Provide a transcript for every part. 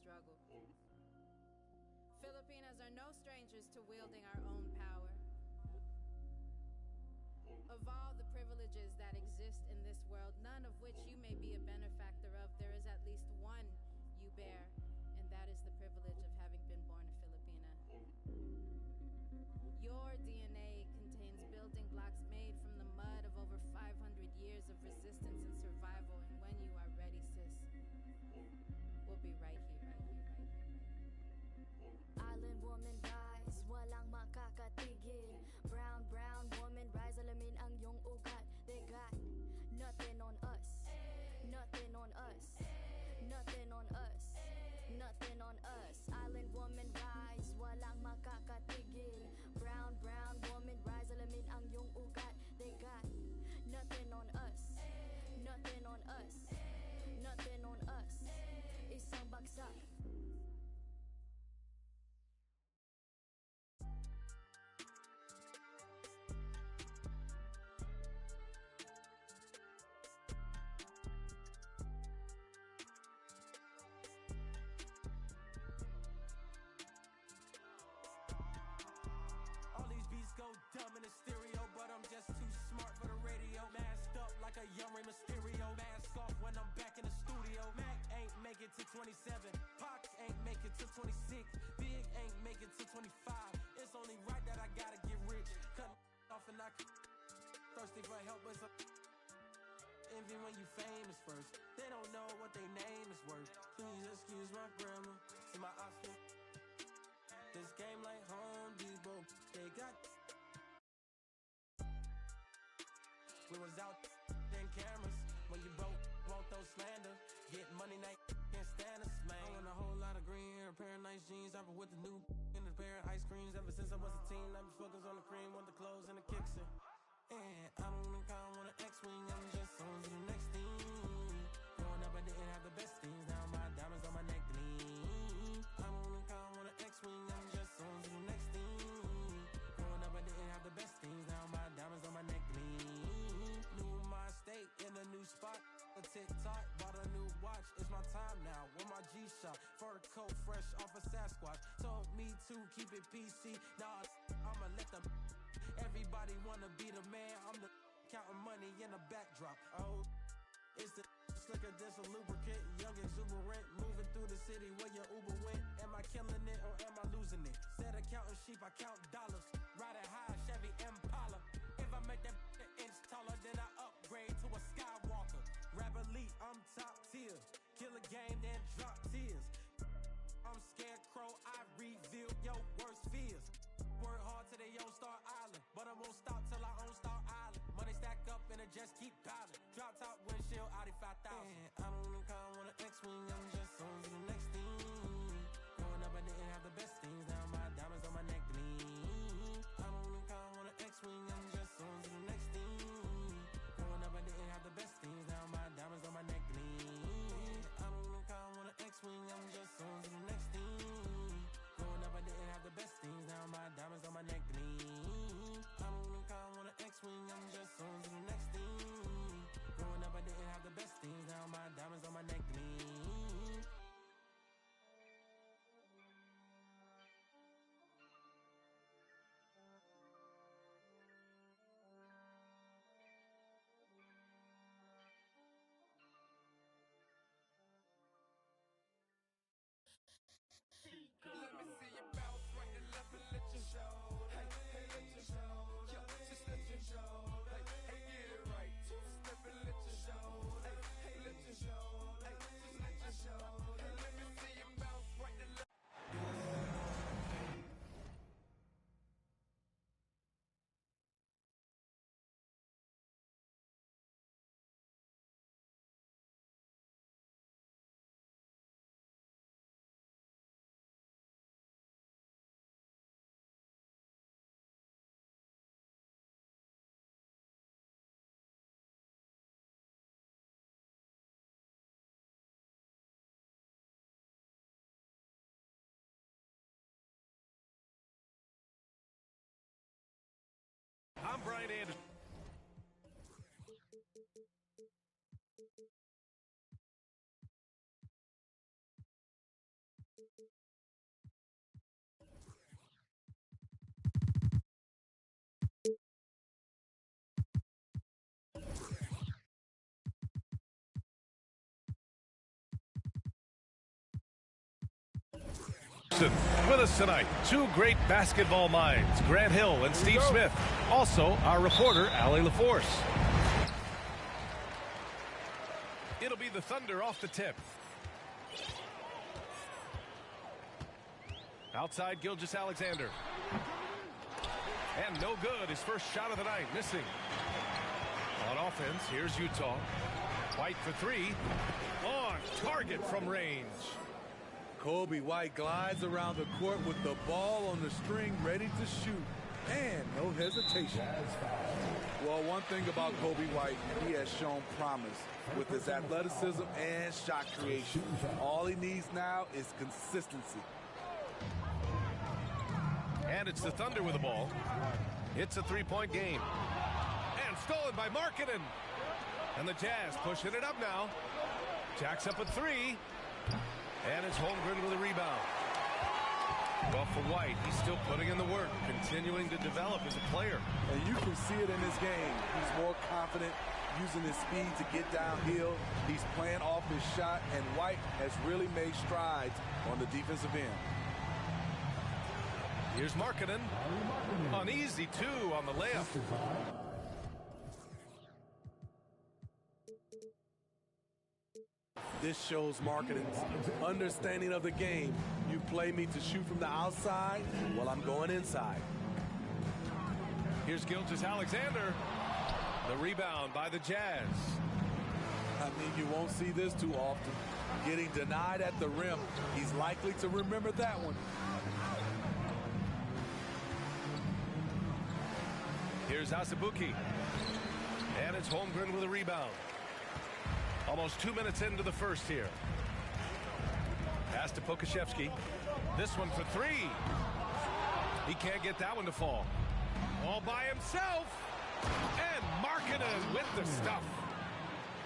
struggle. Filipinas are no strangers to wielding our own power. Of all the privileges that exist in this world, none of which you may be a benefactor of, there is at least one you bear, and that is the privilege of having been born a Filipina. Your DNA contains building blocks made from the mud of over 500 years of resistance and survival, and when you are ready, sis, we'll be right here, right here, right here. Island woman rise, walang makakatigil. Brown woman rise, alamin ang iyong ugat. They got nothing on us, nothing on us, nothing on us, nothing on us. Island woman rise, walang makakatigil. Brown woman rise, alamin ang iyong ugat. They got nothing on us, nothing on us, nothing on us. Isang bagsak. Go dumb in the stereo, but I'm just too smart for the radio. Masked up like a young Rey Mysterio. Mask off when I'm back in the studio. Mac ain't make it to 27. Pac ain't make it to 26. Big ain't make it to 25. It's only right that I gotta get rich. Cut off and I thirsty for help, but some envy when you famous first. They don't know what their name is worth. Please excuse my grammar. See my Oscar. This game like Home Depot. They got. We was out in cameras. When you broke, won't throw slander. Get money, now can't stand us, man. I want a whole lot of green hair, a pair of nice jeans. I've been with the new and a pair of ice creams. Ever since I was a teen, I've been focused on the cream, want the clothes and the kicks. And I don't think I want an X-Wing, I'm just on to the next thing. Growing up, I didn't have the best things. Now my diamonds on my neck gleam. I don't think I want an X-Wing, I'm just on to the next thing. Growing up, I didn't have the best things. Now my diamonds on my neck gleam. New my state in a new spot. A TikTok, bought a new watch. It's my time now. With my G-Shock, fur coat fresh off a Sasquatch. Told me to keep it PC. Nah, I'ma let them. Everybody wanna be the man. I'm the counting money in the backdrop. Oh, it's the slicker than a lubricant. Young exuberant, moving through the city where your Uber went. Am I killing it or am I losing it? Instead of counting sheep, I count dollars. Riding high, Chevy Impala. If I make that an inch taller, then I upgrade to a Skywalker. Rap elite, I'm top tier. Kill a game, then drop tears. I'm Scarecrow, I reveal your worst fears. Work hard till they own Star Island, but I won't stop till I own Star Island. Money stack up and it just keep piling. Drop top windshield, Audi 5000. I don't think I want an X-Wing, I'm just on to the next thing. Growing up, I didn't have the best things. Now my diamonds on my neck gleam. I don't think I want an X-Wing, I'm just on to the next thing. Growing up, I didn't have the best things. Now my diamonds on my neck gleam. I don't think I want an X-Wing, I'm just on to the next thing. Growing up, I didn't have the best things. Now my diamonds on my neck gleam. I don't think I want an X-Wing, I'm just on to the next thing. Clarkson with us tonight. Two great basketball minds, Grant Hill and Steve Smith. Also, our reporter, Allie LaForce. It'll be the Thunder off the tip. Outside, Gilgeous-Alexander. And no good. His first shot of the night, missing. On offense, here's Utah. White for three. On target from range. Coby White glides around the court with the ball on the string ready to shoot. And no hesitation. Well, one thing about Coby White, he has shown promise with his athleticism and shot creation. All he needs now is consistency. And it's the Thunder with the ball. It's a three-point game. And stolen by Markkanen. And the Jazz pushing it up now. Jacks up a three. And it's Holmgren with a rebound. Well, for White, he's still putting in the work, continuing to develop as a player. And you can see it in his game. He's more confident, using his speed to get downhill. He's playing off his shot, and White has really made strides on the defensive end. Here's Markkanen. An easy two on the layup. This shows Markkanen's understanding of the game. You play me to shoot from the outside, well, I'm going inside. Here's Gilgeous-Alexander. The rebound by the Jazz. I mean, you won't see this too often. Getting denied at the rim. He's likely to remember that one. Here's Azubuike. And it's Holmgren with a rebound. Almost 2 minutes into the first here. Pass to Pokusevski. This one for three. He can't get that one to fall. All by himself. And Markkanen with the stuff.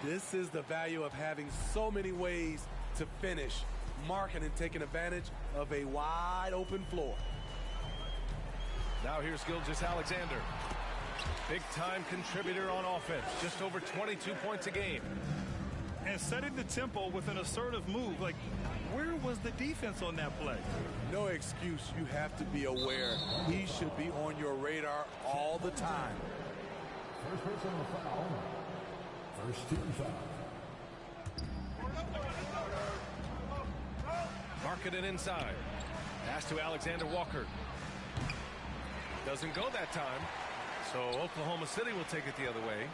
This is the value of having so many ways to finish. Markkanen taking advantage of a wide open floor. Now here's Gilgeous-Alexander. Big time contributor on offense. Just over 22 points a game. And setting the tempo with an assertive move. Like, where was the defense on that play? No excuse. You have to be aware. He should be on your radar all the time. First personal foul. First team foul. Markkanen inside. Pass to Alexander Walker. Doesn't go that time. So Oklahoma City will take it the other way.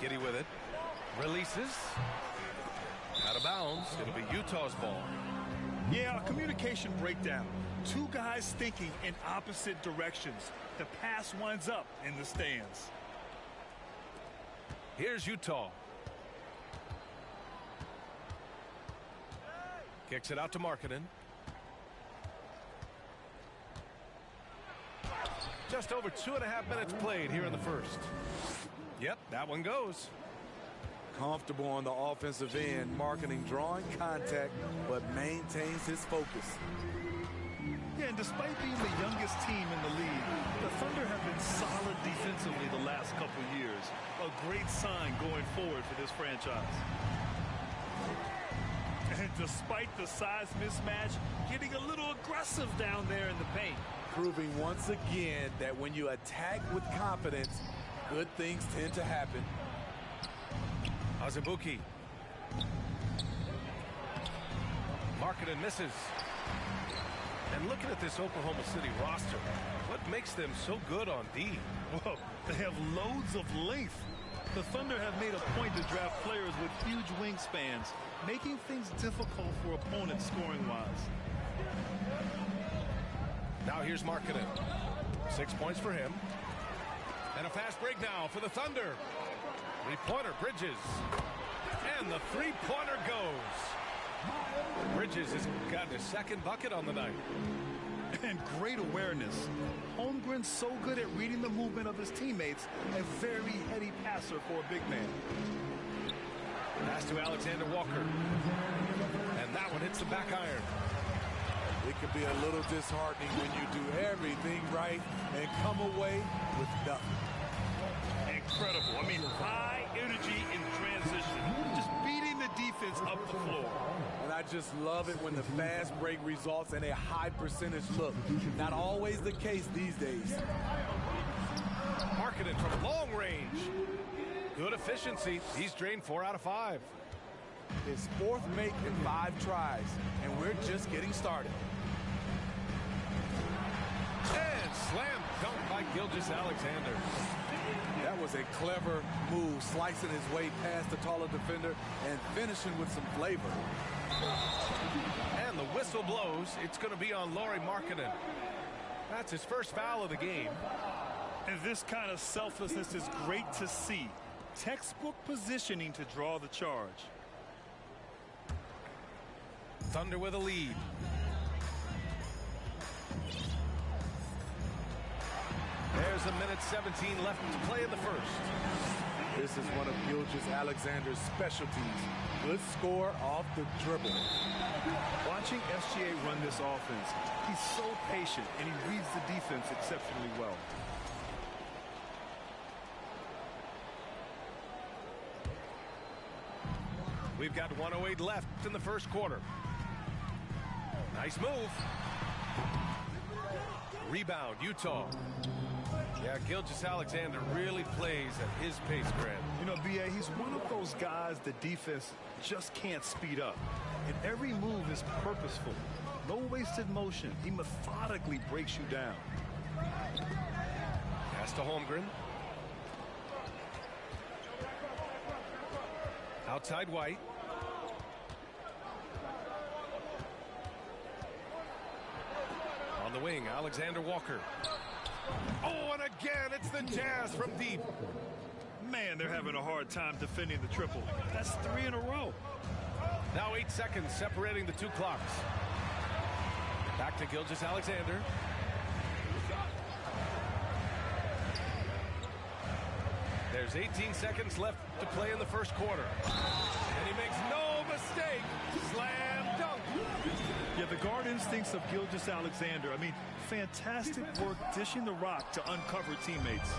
Giddey with it. Releases. Out of bounds. It'll be Utah's ball. Yeah, a communication breakdown. Two guys thinking in opposite directions. The pass winds up in the stands. Here's Utah. Kicks it out to Markkanen. Just over 2.5 minutes played here in the first. Yep, that one goes. Comfortable on the offensive end. Markkanen drawing contact, but maintains his focus. Yeah, and despite being the youngest team in the league, the Thunder have been solid defensively the last couple years. A great sign going forward for this franchise. And despite the size mismatch, getting a little aggressive down there in the paint. Proving once again that when you attack with confidence, good things tend to happen. Azubuike. Markkanen misses. And looking at this Oklahoma City roster, what makes them so good on D? Well, they have loads of length. The Thunder have made a point to draft players with huge wingspans, making things difficult for opponents scoring-wise. Now here's Markkanen. 6 points for him. And a fast break now for the Thunder. Three-pointer, Bridges. And the three-pointer goes. Bridges has gotten his second bucket on the night. And great awareness. Holmgren's so good at reading the movement of his teammates. A very heady passer for a big man. Pass to Alexander Walker. And that one hits the back iron. It can be a little disheartening when you do everything right and come away with nothing. Incredible. I mean, high energy in transition. Just beating the defense up the floor. And I just love it when the fast break results in a high percentage look. Not always the case these days. Markkanen from long range. Good efficiency. He's drained 4 out of 5. His 4th make in 5 tries, and we're just getting started. And slam dunk by Gilgeous-Alexander. That was a clever move, slicing his way past the taller defender and finishing with some flavor. And the whistle blows. It's going to be on Lauri Markkanen. That's his first foul of the game. And this kind of selflessness is great to see. Textbook positioning to draw the charge. Thunder with a lead. There's 1:17 left to play in the first. This is one of Gilgeous-Alexander's specialties. Good score off the dribble. Watching SGA run this offense, he's so patient and he reads the defense exceptionally well. We've got 1:08 left in the first quarter. Nice move. Rebound, Utah. Yeah, Gilgeous-Alexander really plays at his pace, Grant. You know, B.A., he's one of those guys the defense just can't speed up. And every move is purposeful. No wasted motion. He methodically breaks you down. Pass to Holmgren. Outside White. On the wing, Alexander Walker. Oh, and again, it's the Jazz from deep. Man, they're having a hard time defending the triple. That's 3 in a row. Now 8 seconds separating the 2 clocks. Back to Gilgeous-Alexander. There's 18 seconds left to play in the first quarter. And he makes no mistake. Slam dunk. Yeah, the guard instincts of Gilgeous-Alexander. I mean, fantastic work dishing the rock to uncover teammates.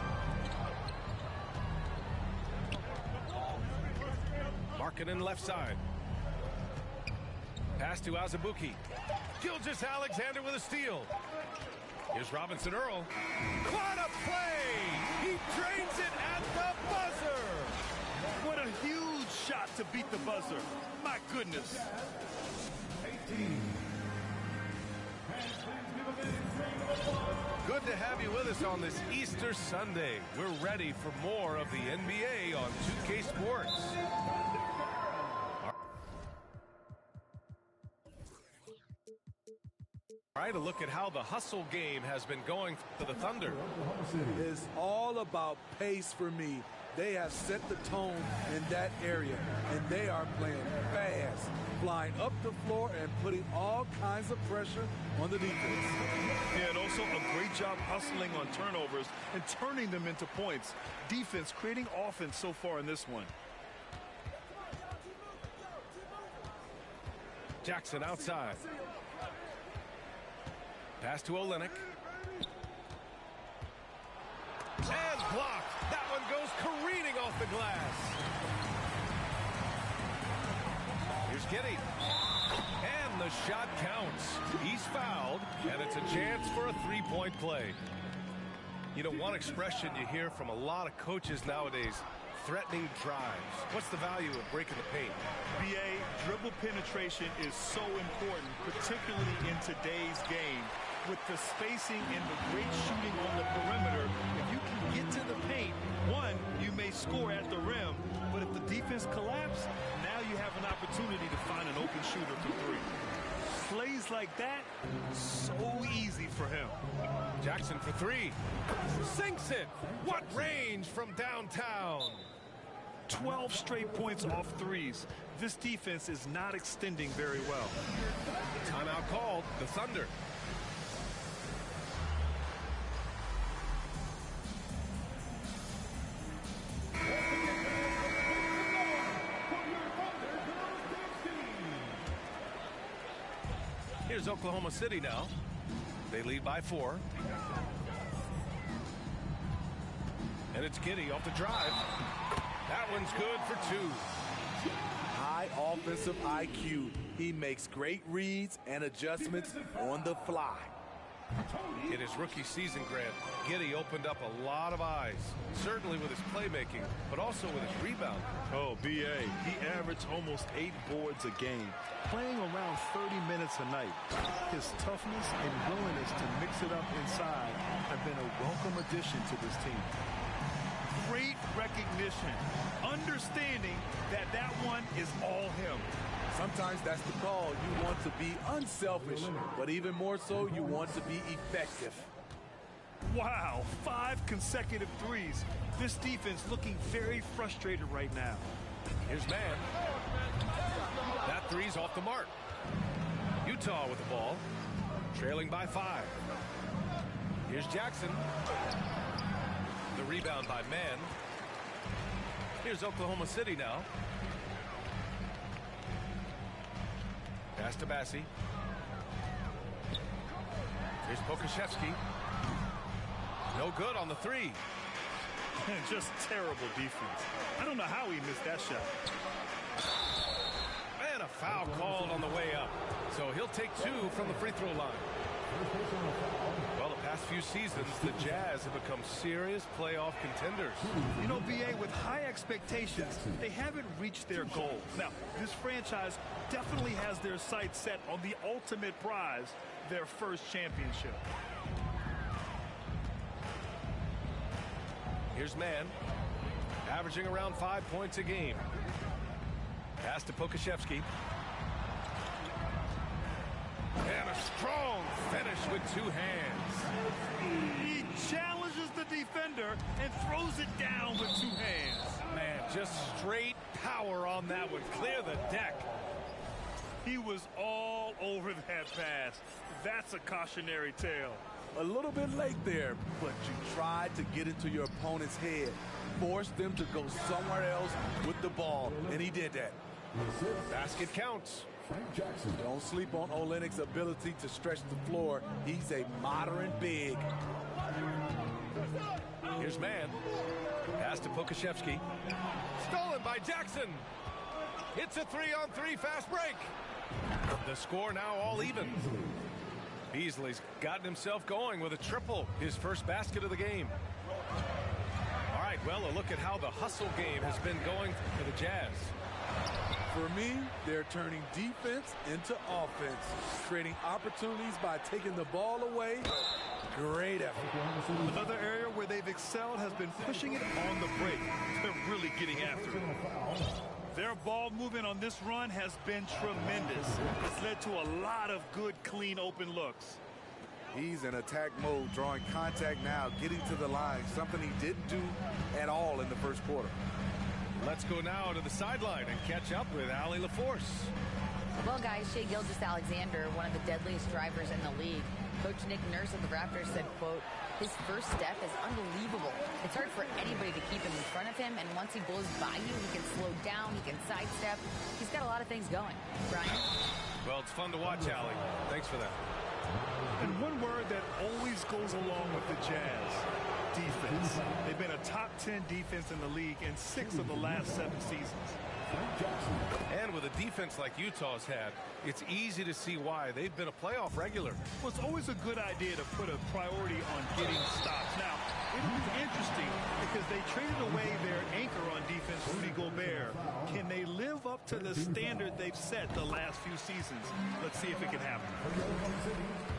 Markkanen left side. Pass to Azubuike. Gilgeous-Alexander with a steal. Here's Robinson Earl. What a play! He drains it at the buzzer! What a huge shot to beat the buzzer. My goodness. Good to have you with us on this Easter Sunday. We're ready for more of the NBA on 2K Sports. All right, a look at how the hustle game has been going for the Thunder. It's all about pace for me. They have set the tone in that area, and they are playing fast, flying up the floor and putting all kinds of pressure on the defense. Yeah, and also a great job hustling on turnovers and turning them into points. Defense creating offense so far in this one. Jackson outside. Pass to Olynyk. And blocked. That one goes careening off the glass. Here's Giddey. And the shot counts. He's fouled, and it's a chance for a three-point play. You know, one expression you hear from a lot of coaches nowadays, threatening drives. What's the value of breaking the paint? BA, dribble penetration is so important, particularly in today's game. With the spacing and the great shooting on the perimeter, if you can get to the paint, one, you may score at the rim, but if the defense collapses, now you have an opportunity to find an open shooter for 3. Plays like that, so easy for him. Jackson for 3. Sinks it. What range from downtown. 12 straight points off threes. This defense is not extending very well. Timeout called. The Thunder. Here's Oklahoma City now. They lead by 4. And it's Giddey off the drive. That one's good for 2. High offensive IQ. He makes great reads and adjustments on the fly. In his rookie season, Grant, Giddey opened up a lot of eyes, certainly with his playmaking, but also with his rebound. Oh, B.A., he averaged almost 8 boards a game, playing around 30 minutes a night. His toughness and willingness to mix it up inside have been a welcome addition to this team. Great recognition, understanding that that one is all him. Sometimes that's the call. You want to be unselfish, but even more so, you want to be effective. Wow, 5 consecutive threes. This defense looking very frustrated right now. Here's Man. That three's off the mark. Utah with the ball, trailing by 5. Here's Jackson. The rebound by Man. Here's Oklahoma City now. Pass to Bassi. Here's Pokusevski. No good on the 3. Just terrible defense. I don't know how he missed that shot. And a foul called on the way up. So he'll take 2 from the free throw line. Well, the past few seasons, the Jazz have become serious playoff contenders. You know, B.A., with high expectations, they haven't reached their goals. Now, this franchise definitely has their sights set on the ultimate prize, their first championship. Here's Man, averaging around 5 points a game. Pass to Pokusevski. And a strong finish with 2 hands. He challenges the defender and throws it down with 2 hands. Man, just straight power on that one. Clear the deck. He was all over that pass. That's a cautionary tale. A little bit late there, but you tried to get into your opponent's head. Forced them to go somewhere else with the ball, and he did that. Basket counts. Frank Jackson. Don't sleep on Olynyk's ability to stretch the floor. He's a modern big. Here's Man. Pass to Pokusevski. Stolen by Jackson. It's a 3-on-3 fast break. The score now all even. Beasley's gotten himself going with a triple, his first basket of the game. All right, well, a look at how the hustle game has been going for the Jazz. For me, they're turning defense into offense, creating opportunities by taking the ball away. Great effort. Another area where they've excelled has been pushing it on the break. They're really getting after it. Their ball movement on this run has been tremendous. It's led to a lot of good, clean, open looks. He's in attack mode, drawing contact now, getting to the line, something he didn't do at all in the first quarter. Let's go now to the sideline and catch up with Allie LaForce. Well, guys, Shai Gilgeous-Alexander, one of the deadliest drivers in the league. Coach Nick Nurse of the Raptors said, quote, his first step is unbelievable. It's hard for anybody to keep him in front of him, and once he blows by you, he can slow down, he can sidestep. He's got a lot of things going. Brian? Well, it's fun to watch, Allie. Thanks for that. And one word that always goes along with the Jazz, defense. They've been a top 10 defense in the league in 6 of the last 7 seasons. And with a defense like Utah's had, it's easy to see why they've been a playoff regular. Well, it's always a good idea to put a priority on getting stops. Now, it'll be interesting because they traded away their anchor on defense, Rudy Gobert. Can they live up to the standard they've set the last few seasons? Let's see if it can happen.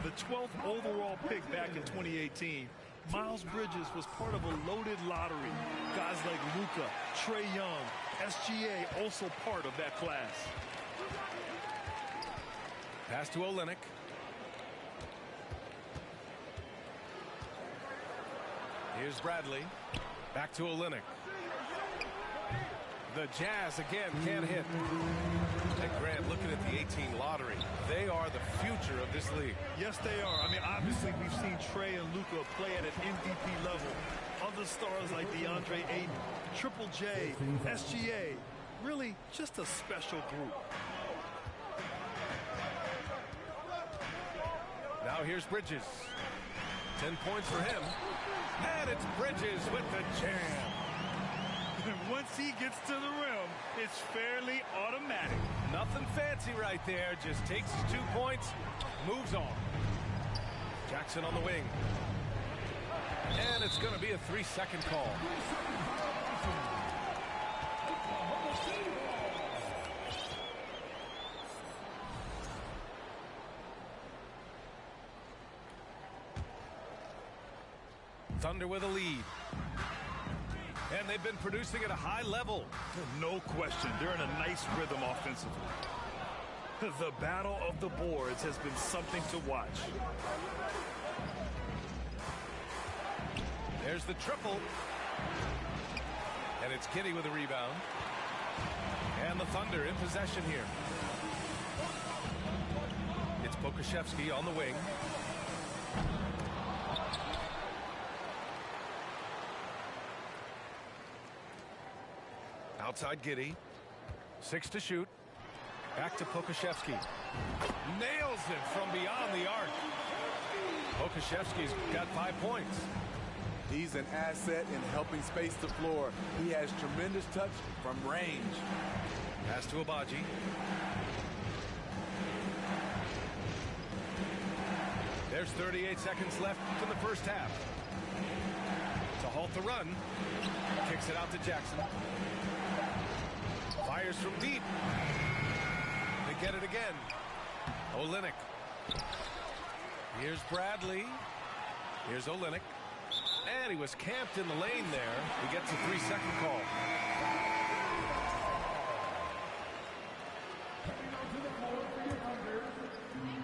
The 12th overall pick back in 2018. Miles Bridges was part of a loaded lottery. Guys like Luka, Trae Young, SGA also part of that class. Pass to Olynyk. Here's Bradley. Back to Olynyk. The Jazz again can't hit. And Grant, looking at the 18 lottery, they are the future of this league. Yes, they are. I mean, obviously, we've seen Trae and Luka play at an MVP level. Other stars like DeAndre Ayton, Triple J, SGA, really just a special group. Now here's Bridges. 10 points for him. And it's Bridges with the jam. And one once he gets to the rim, it's fairly automatic. Nothing fancy right there. Just takes his 2 points, moves on. Jackson on the wing. And it's going to be a 3-second call. Thunder with a lead. And they've been producing at a high level. No question. They're in a nice rhythm offensively. The battle of the boards has been something to watch. There's the triple. And it's Kitty with a rebound. And the Thunder in possession here. It's Pokusevski on the wing. Outside Giddey. 6 to shoot. Back to Pokusevski. Nails it from beyond the arc. Pokusevski's got 5 points. He's an asset in helping space the floor. He has tremendous touch from range. Pass to Abaji. There's 38 seconds left in the first half. To halt the run. Kicks it out to Jackson. Fires from deep. They get it again. Olynyk. Here's Bradley. Here's Olynyk. And he was camped in the lane there. He gets a 3-second call.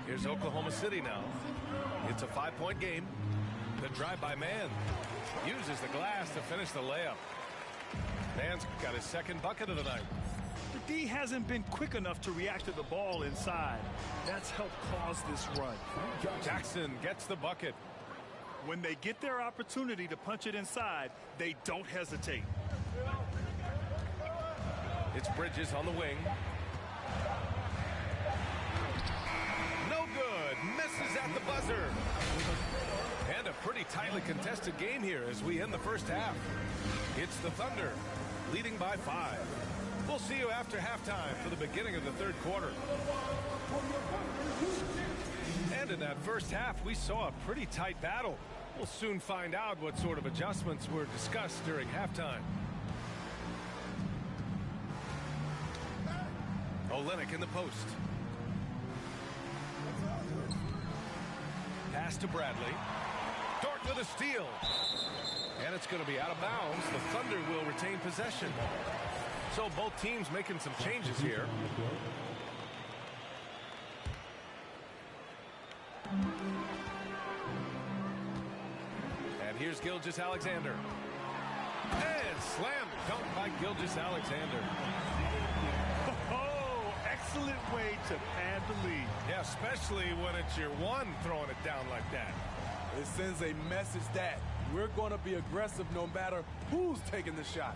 Here's Oklahoma City now. It's a 5-point game. The drive-by man uses the glass to finish the layup. Man's got his second bucket of the night. The D hasn't been quick enough to react to the ball inside. That's helped cause this run. Jackson gets the bucket. When they get their opportunity to punch it inside, they don't hesitate. It's Bridges on the wing. No good. Misses at the buzzer. And a pretty tightly contested game here as we end the first half. It's the Thunder leading by 5. We'll see you after halftime for the beginning of the third quarter. And in that first half, we saw a pretty tight battle. We'll soon find out what sort of adjustments were discussed during halftime. Olynyk in the post. Pass to Bradley. Dort with a steal. And it's going to be out of bounds. The Thunder will retain possession. So both teams making some changes here. And here's Gilgeous-Alexander. And slam dunk by Gilgeous-Alexander. Oh, excellent way to pad the lead. Yeah, especially when it's your one throwing it down like that. It sends a message that we're going to be aggressive no matter who's taking the shot.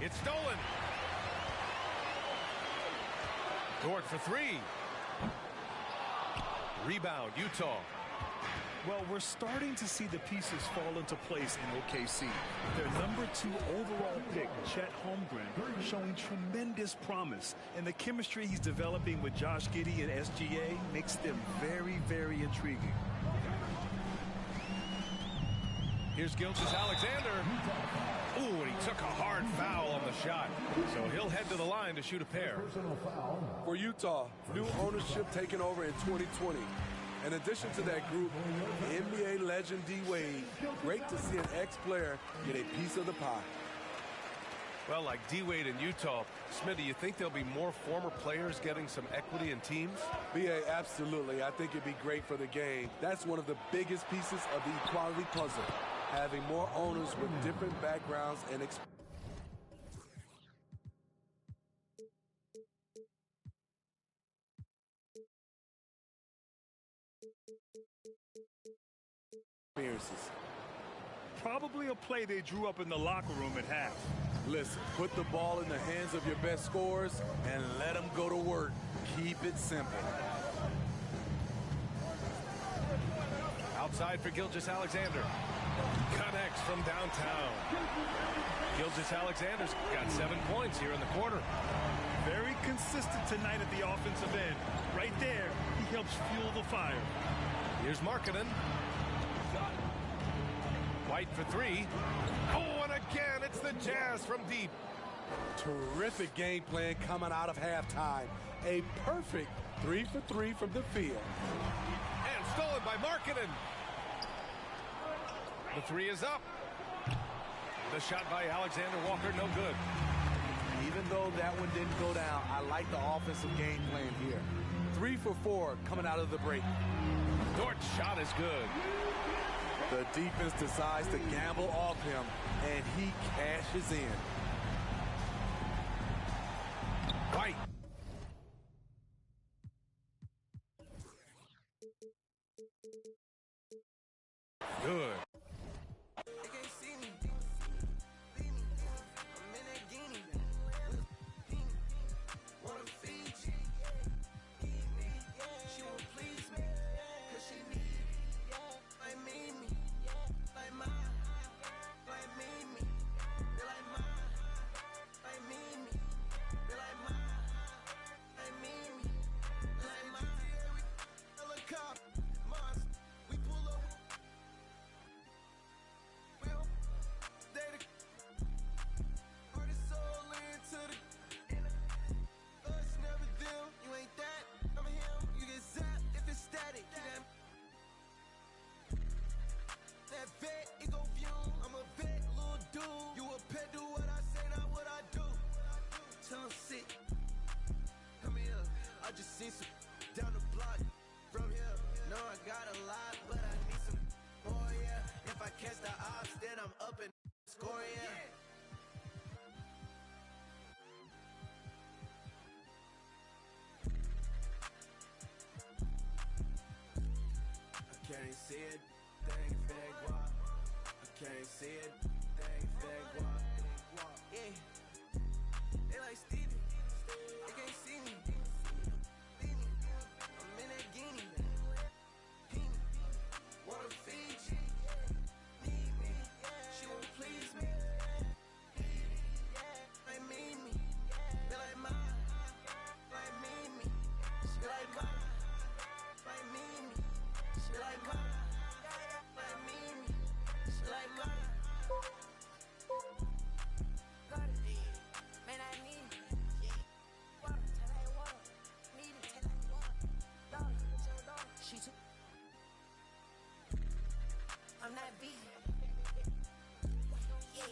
It's stolen. Dort for 3. Rebound, Utah. Well, we're starting to see the pieces fall into place in OKC. Their #2 overall pick, Chet Holmgren, showing tremendous promise. And the chemistry he's developing with Josh Giddey and SGA makes them very, very intriguing. Here's Gilgeous-Alexander. Ooh, and he took a hard foul on the shot. So he'll head to the line to shoot a pair. For Utah, new ownership taking over in 2020. In addition to that group, NBA legend D-Wade. Great to see an ex-player get a piece of the pie. Well, like D-Wade in Utah, Smith, do you think there'll be more former players getting some equity in teams? B.A., absolutely. I think it'd be great for the game. That's one of the biggest pieces of the equality puzzle. Having more owners with different backgrounds and experiences. Probably a play they drew up in the locker room at half. Listen, put the ball in the hands of your best scorers and let them go to work. Keep it simple. Outside for Gilgeous-Alexander. connects from downtown. Gilgeous-Alexander's got 7 points here in the quarter. Very consistent tonight at the offensive end. Right there, he helps fuel the fire. Here's Markkanen. White for 3. Oh, and again, it's the Jazz from deep. Terrific game plan coming out of halftime. A perfect 3 for 3 from the field. And stolen by Markkanen. The 3 is up. The shot by Alexander Walker, no good. Even though that one didn't go down, I like the offensive game plan here. 3 for 4 coming out of the break. Dort's shot is good. The defense decides to gamble off him, and he cashes in. White. Good. Down the block from here. No, I got a lot, but I need some more, yeah. If I catch the ops, then I'm up and score, yeah. I can't see it, dang fag walk. I can't see it, dang fag walk. Yeah, they like Stevie, they can't see me. I'm not vegan.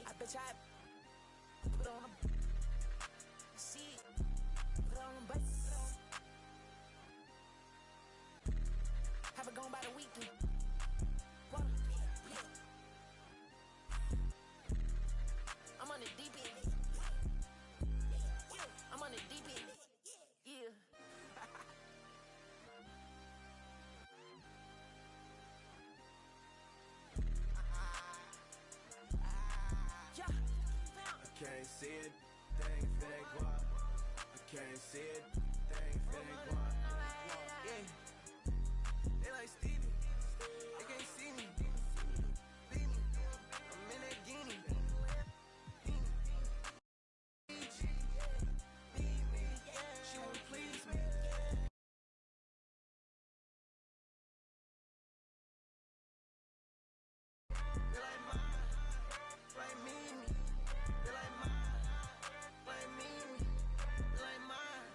I bet I put on a see, put on a bus. Haven't gone by the weekend. I'm on the deep end. I'm on the deep end. Yeah. Can't see it, dang fag walk. I can't see it, dang fag walk. Yeah, they like Stevie, they can't see me. I'm in that guinea. She won't please me. They like mine, like me. They like mine, like me, like mine.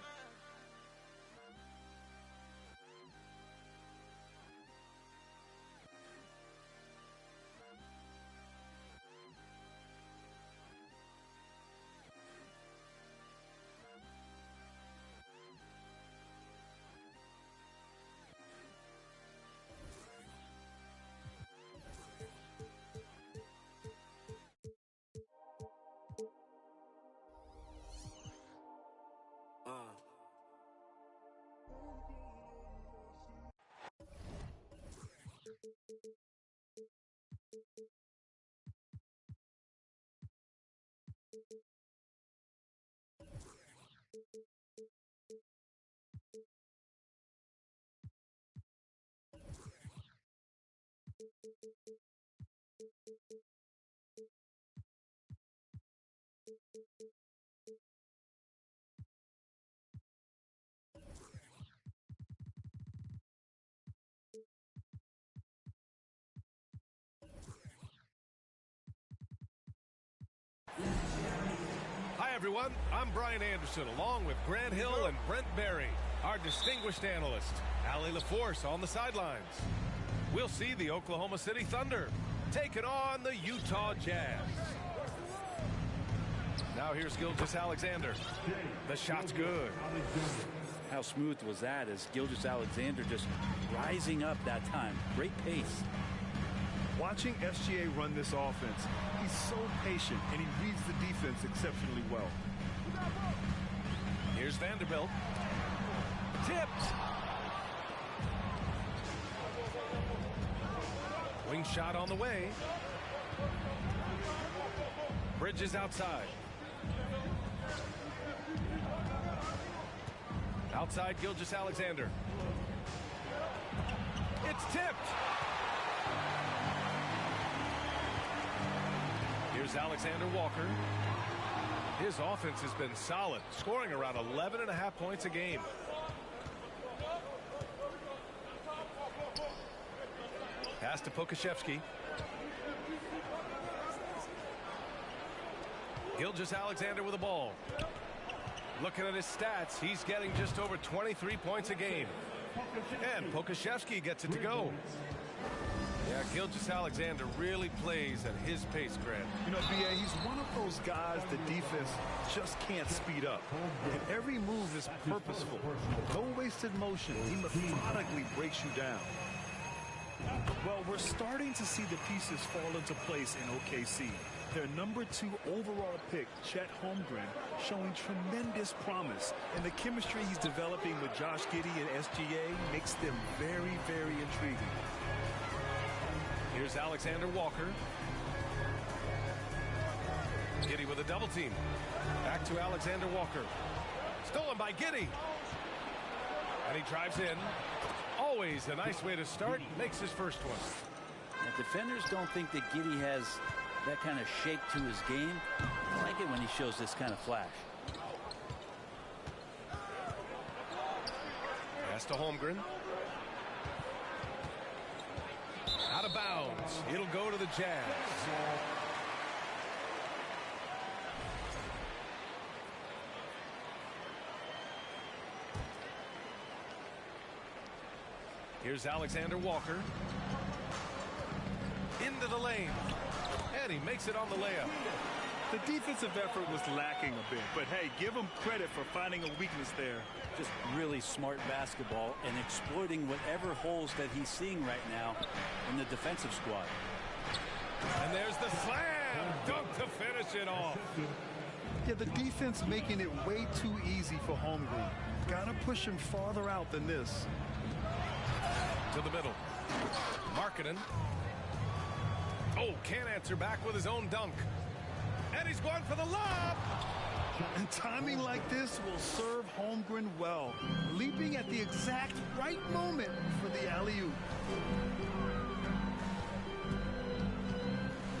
Hi, everyone. I'm Brian Anderson, along with Grant Hill and Brent Barry, our distinguished analyst, Allie LaForce on the sidelines. We'll see the Oklahoma City Thunder taking on the Utah Jazz. Now here's Gilgeous-Alexander. The shot's good. How smooth was that as Gilgeous-Alexander just rising up that time. Great pace. Watching SGA run this offense, he's so patient and he reads the defense exceptionally well. Here's Vanderbilt. Tipped. Wing shot on the way. Bridges outside. Outside Gilgeous-Alexander. It's tipped. Here's Alexander Walker. His offense has been solid, scoring around 11.5 points a game. Pass to Pokusevski. Gilgeous-Alexander with the ball. Looking at his stats, he's getting just over 23 points a game. And Pokusevski gets it to go. Yeah, Gilgeous-Alexander really plays at his pace, Grant. You know, B.A., he's one of those guys the defense just can't speed up. And every move is purposeful. No wasted motion. He methodically breaks you down. Well, we're starting to see the pieces fall into place in OKC. Their #2 overall pick, Chet Holmgren, showing tremendous promise. And the chemistry he's developing with Josh Giddey and SGA makes them very, very intriguing. Here's Alexander Walker. Giddey with a double team. Back to Alexander Walker. Stolen by Giddey. And he drives in. Always a nice way to start. Makes his first one. Now, defenders don't think that Giddey has that kind of shake to his game. I like it when he shows this kind of flash. Pass to Holmgren. Out of bounds. It'll go to the Jazz. Here's Alexander Walker. Into the lane. And he makes it on the layup. The defensive effort was lacking a bit, but hey, give him credit for finding a weakness there. Just really smart basketball and exploiting whatever holes that he's seeing right now in the defensive squad. And there's the slam dunk to finish it off. Yeah, the defense making it way too easy for Holmgren. Gotta push him farther out than this. To the middle. Markkanen. Oh, can't answer back with his own dunk. And he's going for the lob. And timing like this will serve Holmgren well. Leaping at the exact right moment for the alley-oop.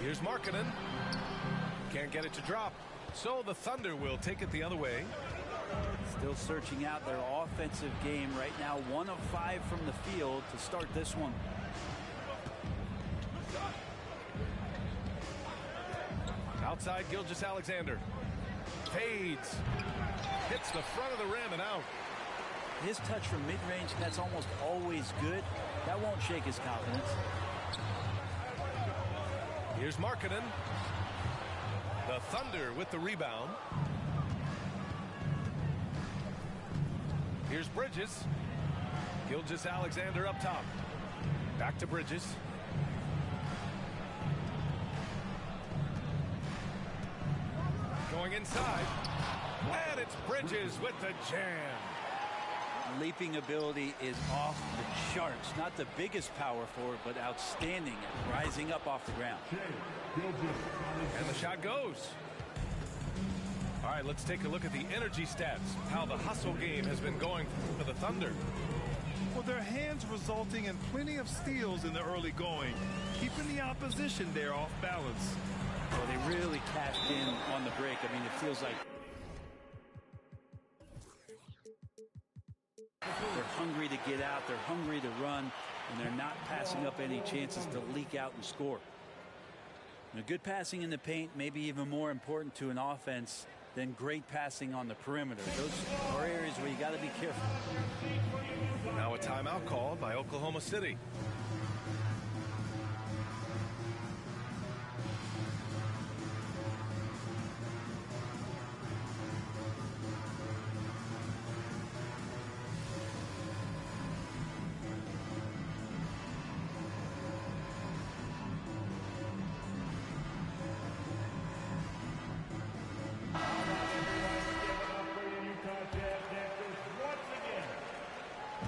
Here's Markkanen. Can't get it to drop. So the Thunder will take it the other way. Still searching out their offensive game right now. 1 of 5 from the field to start this one. Outside Gilgeous-Alexander. Fades. Hits the front of the rim and out. His touch from mid-range, that's almost always good. That won't shake his confidence. Here's Markkanen. The Thunder with the rebound. Here's Bridges. Gilgeous-Alexander up top. Back to Bridges. Going inside. And it's Bridges with the jam. Leaping ability is off the charts. Not the biggest power forward, but outstanding at rising up off the ground. And the shot goes. All right, let's take a look at the energy stats. How the hustle game has been going for the Thunder. Well, their hands resulting in plenty of steals in the early going, keeping the opposition there off balance. Well, they really cashed in on the break. I mean, it feels like they're hungry to get out, they're hungry to run, and they're not passing up any chances to leak out and score. Now, good passing in the paint may be even more important to an offense than great passing on the perimeter. Those are areas where you got to be careful. Now a timeout called by Oklahoma City.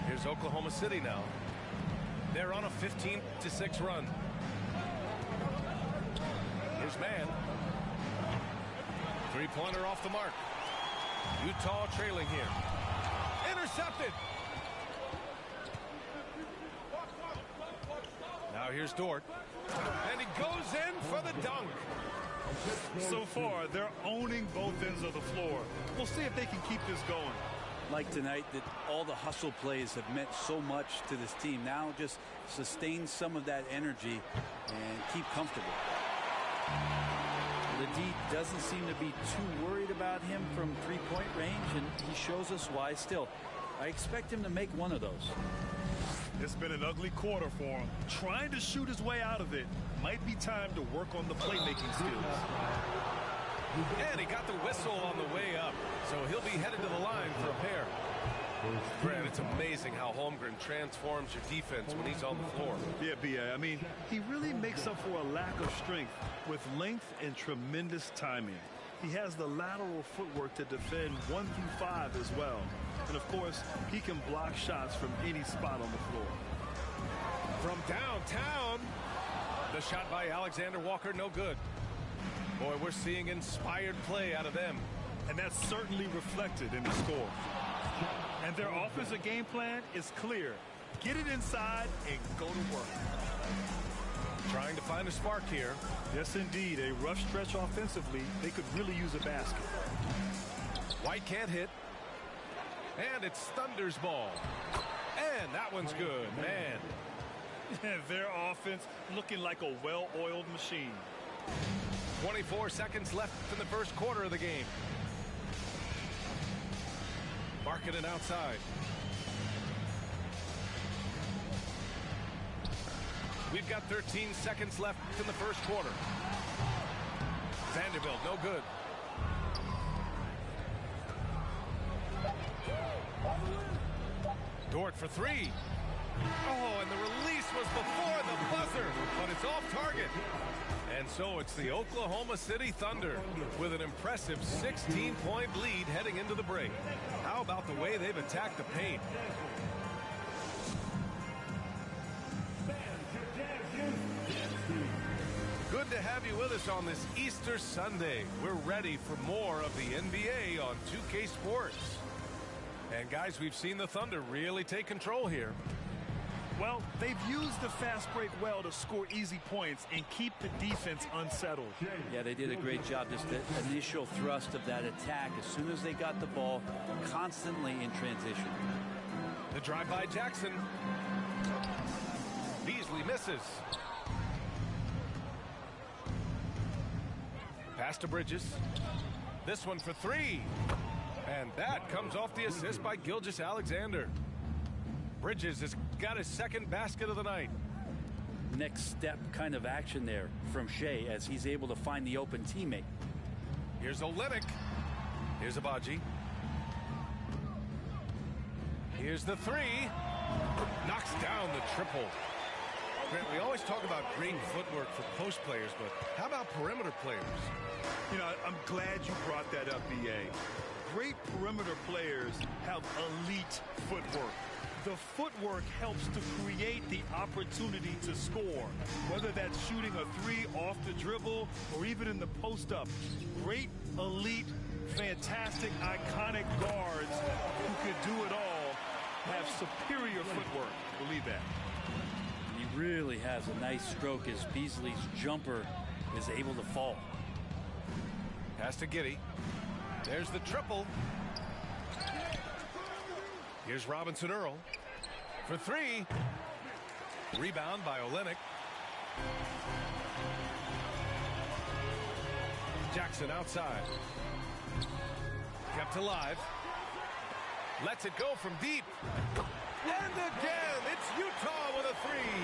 Here's Oklahoma City now. They're on a 15-6 run. Here's Mann. Three-pointer off the mark. Utah trailing here. Intercepted. Now here's Dort. And he goes in for the dunk. So far, they're owning both ends of the floor. We'll see if they can keep this going. Like tonight, that all the hustle plays have meant so much to this team. Now just sustain some of that energy and keep comfortable. Ledee doesn't seem to be too worried about him from three-point range, and he shows us why still. I expect him to make one of those. It's been an ugly quarter for him. Trying to shoot his way out of it. Might be time to work on the playmaking skills. And he got the whistle on the way up, so he'll be headed to the line for a pair. Grant, it's amazing how Holmgren transforms your defense when he's on the floor. Yeah, B.A. I mean, he really makes up for a lack of strength with length and tremendous timing. He has the lateral footwork to defend 1 through 5 as well. And, of course, he can block shots from any spot on the floor. From downtown, the shot by Alexander Walker, no good. Boy, we're seeing inspired play out of them. And that's certainly reflected in the score. And their offensive game plan is clear. Get it inside and go to work. Trying to find a spark here. Yes, indeed. A rough stretch offensively. They could really use a basket. White can't hit. And it's Thunder's ball. And that one's good, man. Their offense looking like a well-oiled machine. 24 seconds left in the first quarter of the game. Marking it outside. We've got 13 seconds left in the first quarter. Vanderbilt, no good. Dort for three. Oh, and the release was before the buzzer, but it's off target. And so it's the Oklahoma City Thunder with an impressive 16-point lead heading into the break. How about the way they've attacked the paint? Good to have you with us on this Easter Sunday. We're ready for more of the NBA on 2K Sports. And guys, we've seen the Thunder really take control here. Well, they've used the fast break well to score easy points and keep the defense unsettled. Yeah, they did a great job. Just the initial thrust of that attack as soon as they got the ball, constantly in transition. The drive by Jackson. Beasley misses. Pass to Bridges. This one for three. And that comes off the assist by Gilgeous-Alexander. Bridges has got his second basket of the night. Next step kind of action there from Shea as he's able to find the open teammate. Here's Olynyk. Here's Abaji. Here's the three. Knocks down the triple. Grant, we always talk about great footwork for post players, but how about perimeter players? You know, I'm glad you brought that up, B.A. Great perimeter players have elite footwork. The footwork helps to create the opportunity to score, whether that's shooting a three off the dribble or even in the post-up. Great, elite, fantastic, iconic guards who could do it all have superior footwork. Believe that. He really has a nice stroke as Beasley's jumper is able to fall. Pass to Giddey. There's the triple. Here's Robinson Earl for three. Rebound by Olynyk. Jackson outside. Kept alive. Lets it go from deep. And again, it's Utah with a three.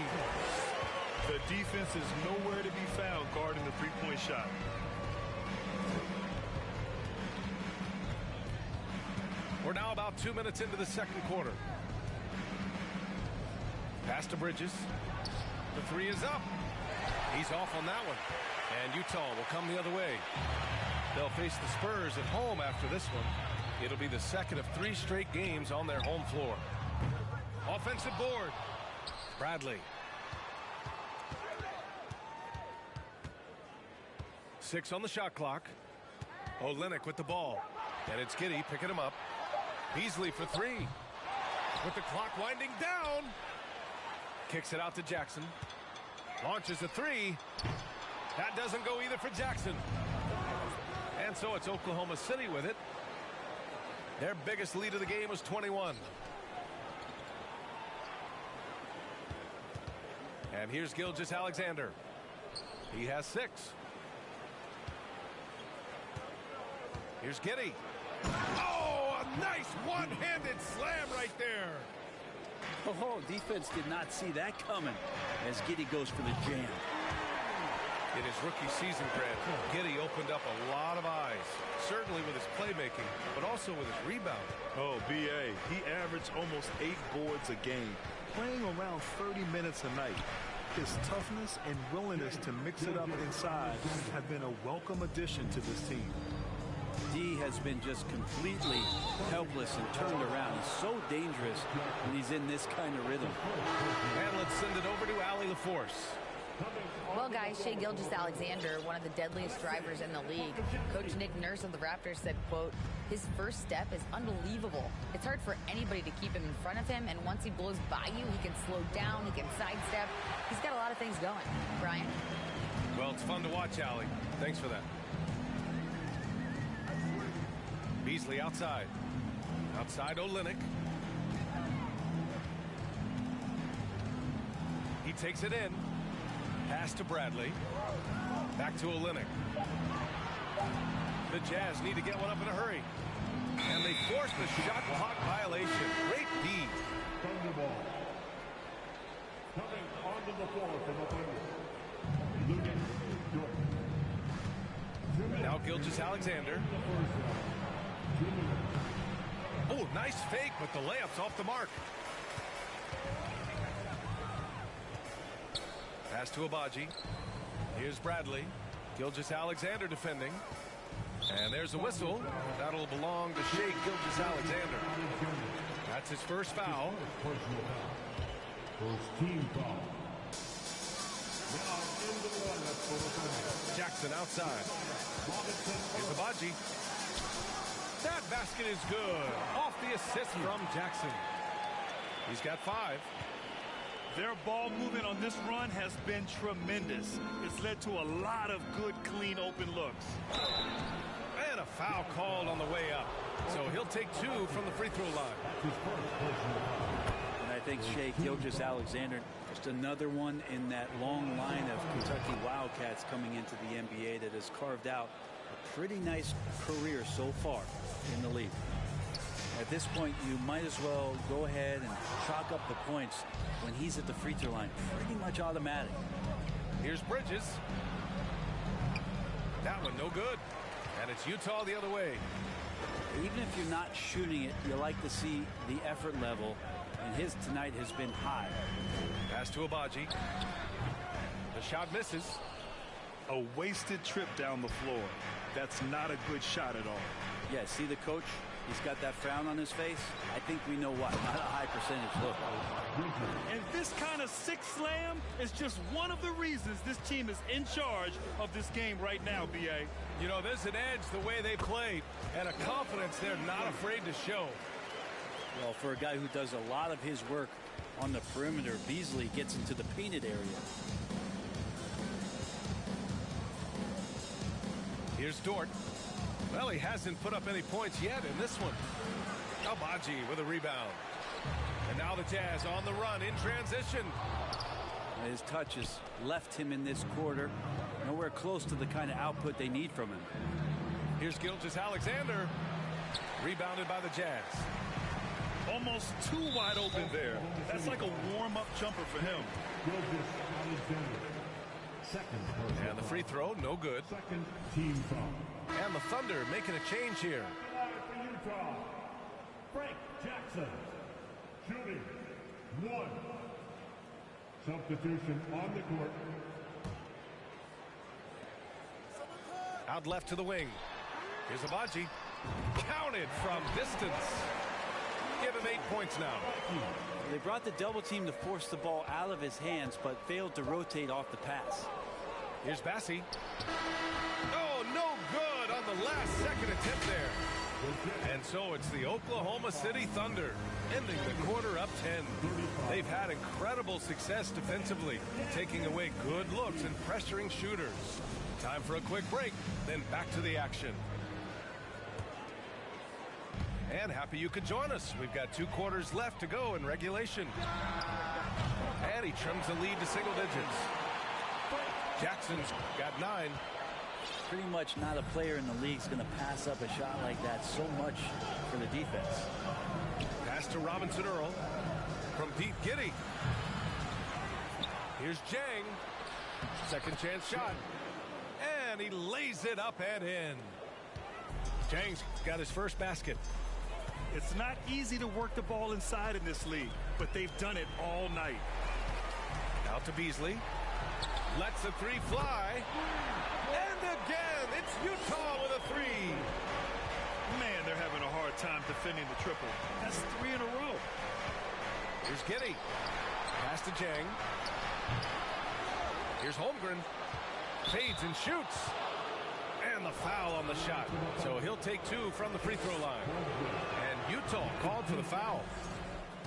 The defense is nowhere to be found guarding the three-point shot. We're now about 2 minutes into the second quarter. Pass to Bridges. The three is up. He's off on that one. And Utah will come the other way. They'll face the Spurs at home after this one. It'll be the second of 3 straight games on their home floor. Offensive board. Bradley. 6 on the shot clock. Olynyk with the ball. And it's Giddey picking him up. Beasley for three. With the clock winding down. Kicks it out to Jackson. Launches a three. That doesn't go either for Jackson. And so it's Oklahoma City with it. Their biggest lead of the game was 21. And here's Gilgeous-Alexander. He has 6. Here's Giddey. Oh, a nice one-handed slam right there. Oh, defense did not see that coming as Giddey goes for the jam. In his rookie season, Grant, Giddey opened up a lot of eyes, certainly with his playmaking, but also with his rebound. Oh, B.A., he averaged almost 8 boards a game, playing around 30 minutes a night. His toughness and willingness to mix it up inside have been a welcome addition to this team. D has been just completely helpless and turned around. He's so dangerous when he's in this kind of rhythm. And let's send it over to Allie LaForce. Well, guys, Shai Gilgeous-Alexander, one of the deadliest drivers in the league. Coach Nick Nurse of the Raptors said, quote, his first step is unbelievable. It's hard for anybody to keep him in front of him, and once he blows by you, he can slow down, he can sidestep. He's got a lot of things going. Brian? Well, it's fun to watch, Allie. Thanks for that. Beasley outside. Outside Olynyk. He takes it in. Pass to Bradley. Back to Olynyk. The Jazz need to get one up in a hurry. And they force the shot clock violation. Great D. Coming onto the floor from the Lucas. Now Gilgeous-Alexander. Oh, nice fake, but the layup's off the mark. Pass to Agbaji. Here's Bradley. Gilgeous-Alexander defending. And there's a whistle. That'll belong to Shai Gilgeous-Alexander. That's his first foul. First team foul. Jackson outside. Here's Agbaji. That basket is good. Off the assist from Jackson. He's got 5. Their ball movement on this run has been tremendous. It's led to a lot of good, clean, open looks. And a foul called on the way up. So he'll take 2 from the free throw line. And I think Shai Gilgeous-Alexander, just another one in that long line of Kentucky Wildcats coming into the NBA that has carved out a pretty nice career so far in the league. At this point, you might as well go ahead and chalk up the points when he's at the free throw line. Pretty much automatic. Here's Bridges. That one no good. And it's Utah the other way. Even if you're not shooting it, you like to see the effort level, and his tonight has been high. Pass to Agbaji. The shot misses. A wasted trip down the floor. That's not a good shot at all. Yeah, see the coach? He's got that frown on his face. I think we know why. Not a high percentage look. And this kind of six slam is just one of the reasons this team is in charge of this game right now, B.A. You know, there's an edge the way they play and a confidence they're not afraid to show. Well, for a guy who does a lot of his work on the perimeter, Beasley gets into the painted area. Here's Dort. Well, he hasn't put up any points yet in this one. Agbaji with a rebound. And now the Jazz on the run in transition. His touch has left him in this quarter. Nowhere close to the kind of output they need from him. Here's Gilgeous-Alexander. Rebounded by the Jazz. Almost too wide open there. That's like a warm-up jumper for him. And the free throw, no good. Second team foul. And the Thunder making a change here. For Utah, Frank Jackson, shooting 1. Substitution on the court. Out left to the wing. Here's Agbaji. Counted from distance. Give him 8 points now. They brought the double team to force the ball out of his hands, but failed to rotate off the pass. Here's Bassey. Oh, no good on the last second attempt there. And so it's the Oklahoma City Thunder ending the quarter up 10. They've had incredible success defensively, taking away good looks and pressuring shooters. Time for a quick break, then back to the action. And happy you could join us. We've got 2 quarters left to go in regulation. And he trims the lead to single digits. Jackson's got 9. Pretty much not a player in the league is going to pass up a shot like that so much for the defense. Pass to Robinson Earl from Pete Giddy. Here's Jang. Second chance shot. And he lays it up and in. Jang's got his first basket. It's not easy to work the ball inside in this league, but they've done it all night. Out to Beasley. Lets the 3 fly. And again, it's Utah with a 3. Man, they're having a hard time defending the triple. That's 3 in a row. Here's Giddy. Pass to Jang. Here's Holmgren. Fades and shoots. And the foul on the shot. So he'll take 2 from the free throw line. And Utah called for the foul.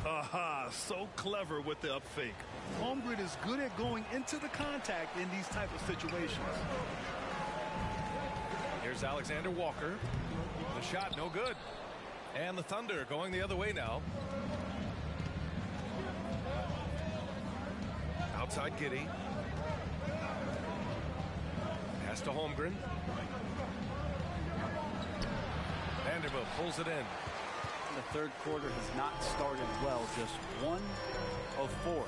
Aha, so clever with the up fake. Holmgren is good at going into the contact in these type of situations. Here's Alexander Walker. The shot no good. And the Thunder going the other way now. Outside Giddy. Pass to Holmgren. Vanderbilt pulls it in. The third quarter has not started well, just 1 of 4.